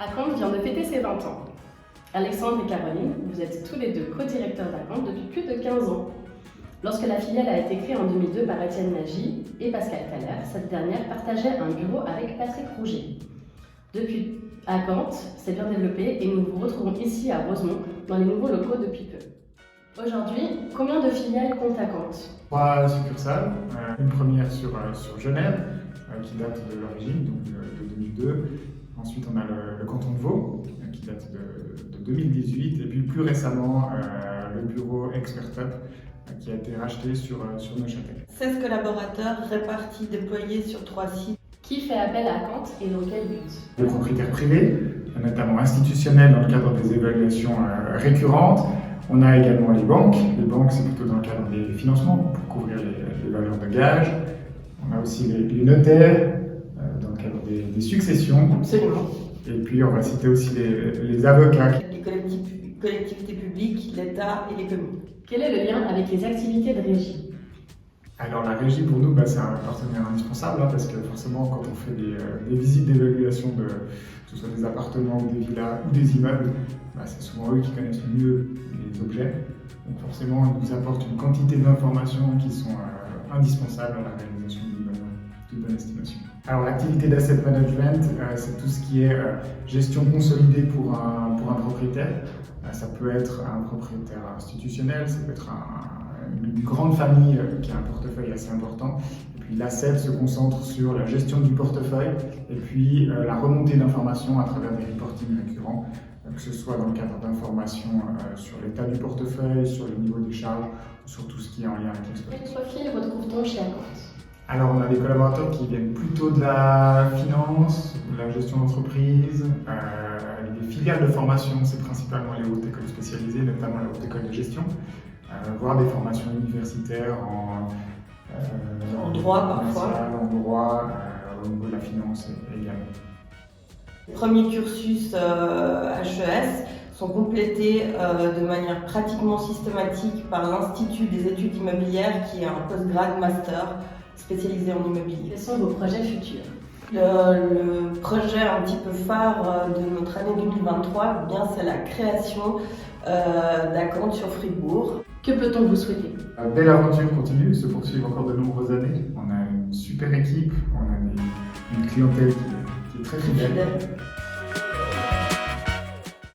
Account vient de fêter ses 20 ans. Alexandre et Caroline, vous êtes tous les deux co-directeurs d'Account depuis plus de 15 ans. Lorsque la filiale a été créée en 2002 par Étienne Nagy et Pascal Caller, cette dernière partageait un bureau avec Patrick Rouget. Depuis, Account s'est bien développé et nous vous retrouvons ici à Rosemont, dans les nouveaux locaux depuis peu. Aujourd'hui, combien de filiales compte Account? 3 succursales, une première sur Genève, qui date de l'origine, donc de 2002. Ensuite, on a le canton de Vaud, qui date de 2018. Et puis plus récemment, le bureau Expertup, qui a été racheté sur Neuchâtel. 16 collaborateurs répartis, déployés sur 3 sites. Qui fait appel à Account et dans quel but? Les propriétaires privés, notamment institutionnels dans le cadre des évaluations récurrentes. On a également les banques. Les banques, c'est plutôt dans le cadre des financements pour couvrir les valeurs de gage. On a aussi les notaires dans le cadre des successions. Absolument. Et puis, on va citer aussi les avocats. Les collectivités publiques, l'État et les communes. Quel est le lien avec les activités de régie? Alors la régie pour nous, c'est un partenaire indispensable parce que forcément quand on fait des visites d'évaluation que ce soit des appartements ou des villas ou des immeubles, c'est souvent eux qui connaissent le mieux les objets. Donc forcément ils nous apportent une quantité d'informations qui sont indispensables à la réalisation d'une bonne estimation. Alors l'activité d'asset management, c'est tout ce qui est gestion consolidée pour un propriétaire. Ça peut être un propriétaire institutionnel, ça peut être une grande famille qui a un portefeuille assez important. Et puis l'asset se concentre sur la gestion du portefeuille et puis la remontée d'informations à travers des reportings récurrents, que ce soit dans le cadre d'informations sur l'état du portefeuille, sur le niveau des charges, sur tout ce qui est en lien avec l'exploitation. Quel profil retrouve-t-on chez Account? Alors on a des collaborateurs qui viennent plutôt de la finance, de la gestion d'entreprise, des filiales de formation, c'est principalement les hautes écoles spécialisées, notamment la haute école de gestion. Voire des formations universitaires en droit parfois. En droit, au niveau de la finance également. Les premiers cursus HES sont complétés de manière pratiquement systématique par l'Institut des études immobilières qui est un postgrad master spécialisé en immobilier. Quels sont vos projets futurs? Le projet un petit peu phare de notre année 2023, c'est la création d'Account sur Fribourg. Que peut-on vous souhaiter? Belle aventure continue, se poursuivre encore de nombreuses années. On a une super équipe, on a une clientèle qui est très fidèle.